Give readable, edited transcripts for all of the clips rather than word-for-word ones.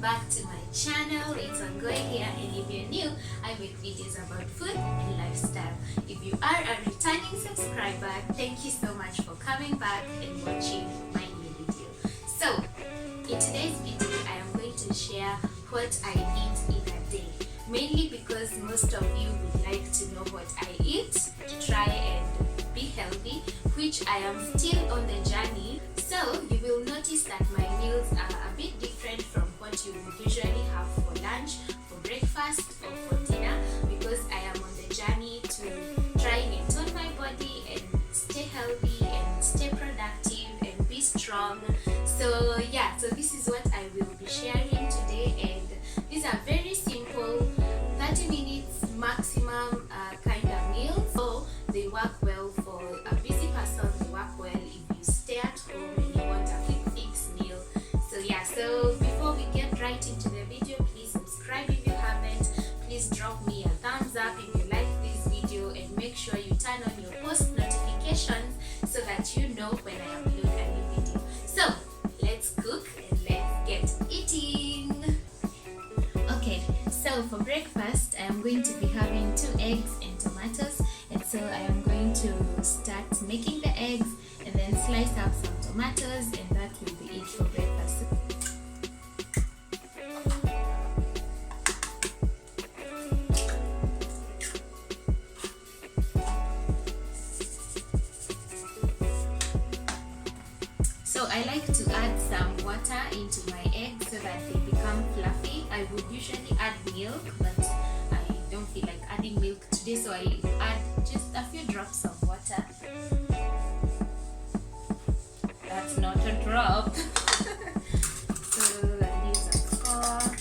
back to my channel. It's WANGUI here, and if you're new, I make videos about food and lifestyle. If you are a returning subscriber, thank you so much for coming back and watching my new video. So, in today's video, I am going to share what I eat in a day. Mainly because most of you would like to know what I eat to try and be healthy, which I am still on the journey. So you will notice that my meals are a bit different from what you would usually have for lunch, for breakfast, or for dinner, because I am on the journey to try and tone my body and stay healthy and stay productive and be strong. So yeah, so this is what I will be sharing today, and these are very simple 30 minutes maximum kind of meals. So they work well for a busy person, they work well if you stay at home and you want a quick fix meal. So yeah, so before we get right into the video, please subscribe if you haven't. Please drop me a thumbs up if you like this video, and make sure you turn on your post notifications so that you know when I upload a new video. So let's cook and let's get eating. Okay, so for breakfast I am going to be having 2 eggs and tomatoes, and so I am going to start making the eggs and then slice up some tomatoes, and that will be it for breakfast. So I like to add some water into my eggs so that they become fluffy. I would usually add milk, but I don't feel like adding milk today, so I add just a few drops of water. That's not a drop. So that leaves a fork.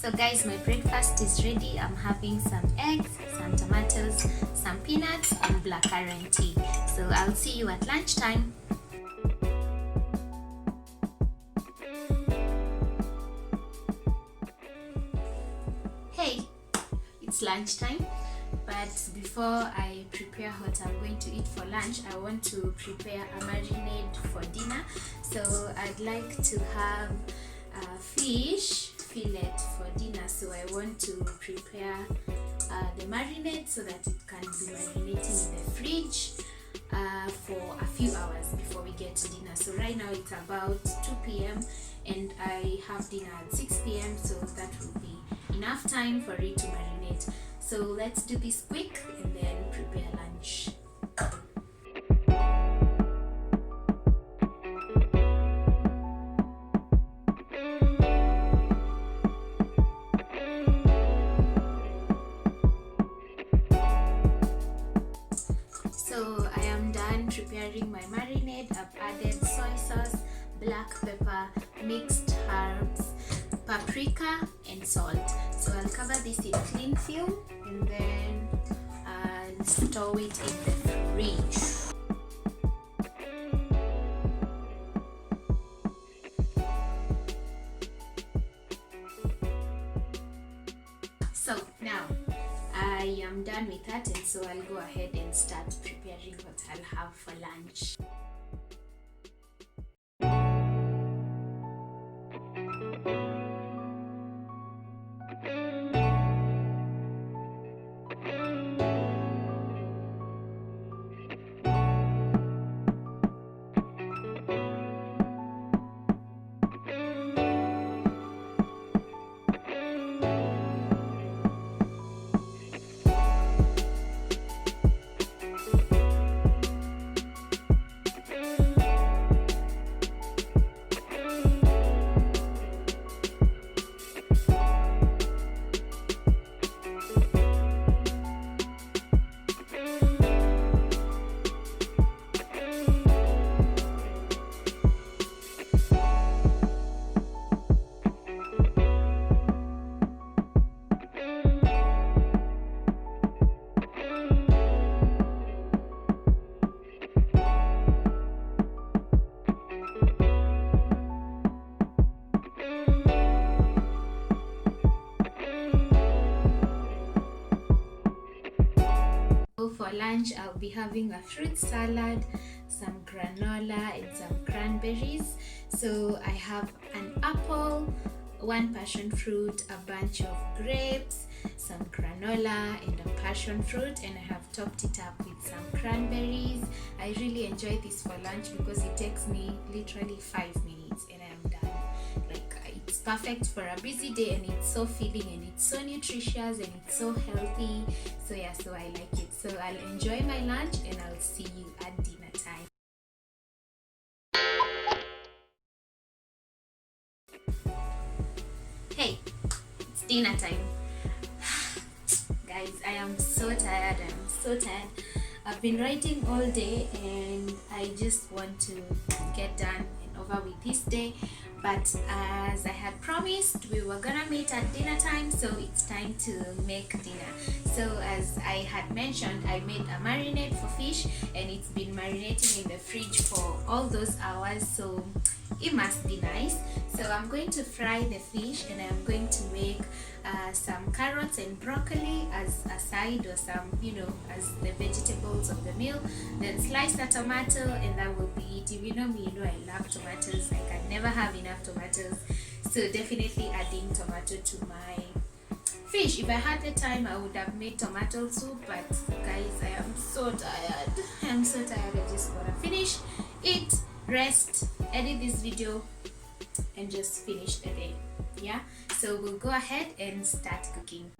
So guys, my breakfast is ready. I'm having some eggs, some tomatoes, some peanuts, and blackcurrant tea. So I'll see you at lunchtime. Hey, it's lunchtime. But before I prepare what I'm going to eat for lunch, I want to prepare a marinade for dinner. So I'd like to have fish fillet for dinner, so I want to prepare the marinade so that it can be marinating in the fridge for a few hours before we get to dinner. So right now it's about 2 p.m. and I have dinner at 6 p.m. so that will be enough time for it to marinate. So let's do this quick and then prepare lunch. black pepper, mixed herbs, paprika, and salt. So I'll cover this in cling film and then I'll store it in the fridge. So now I am done with that, and so I'll go ahead and start preparing what I'll have for lunch. For lunch, I'll be having a fruit salad, some granola, and some cranberries. So I have an apple, one passion fruit, a bunch of grapes, some granola, and a passion fruit, and I have topped it up with some cranberries. I really enjoy this for lunch because it takes me literally 5 minutes and I'm done. Like, it's perfect for a busy day, and it's so filling, and it's so nutritious, and it's so healthy. So yeah, so I like it. So I'll enjoy my lunch and I'll see you at dinner time. Hey, it's dinner time. Guys, I am so tired. I've been writing all day and I just want to get done and over with this day. But as I had promised, we were gonna meet at dinner time, so it's time to make dinner. So as I had mentioned, I made a marinade for fish, and it's been marinating in the fridge for all those hours, so it must be nice. So I'm going to fry the fish, and I'm going to make some carrots and broccoli as a side, or some, as the vegetables of the meal. Then slice a tomato, and that will be it. If you know me, you know I love tomatoes. I can never have enough tomatoes, so definitely adding tomato to my fish. If I had the time, I would have made tomato soup, but guys, I am so tired. I just want to finish, eat, rest, edit this video, and just finish the day. Yeah, so we'll go ahead and start cooking.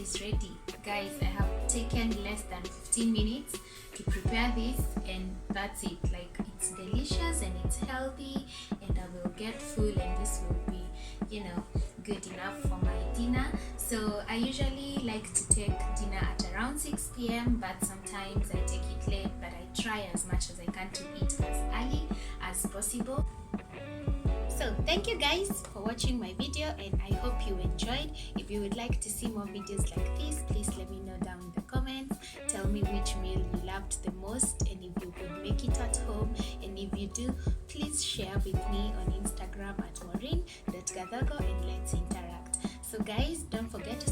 is ready. Guys, I have taken less than 15 minutes to prepare this, and that's it. Like, it's delicious and it's healthy, and I will get full, and this will be, you know, good enough for my dinner. So I usually like to take dinner at around 6 p.m. but sometimes I take it late, but I try as much as I can to eat as early as possible. So thank you guys for watching my video, and I hope you enjoyed. If you would like to see more videos like this, please let me know down in the comments. Tell me which meal you loved the most, and if you could make it at home, and if you do, please share with me on Instagram at maureen.gathogo, and let's interact. So guys, don't forget to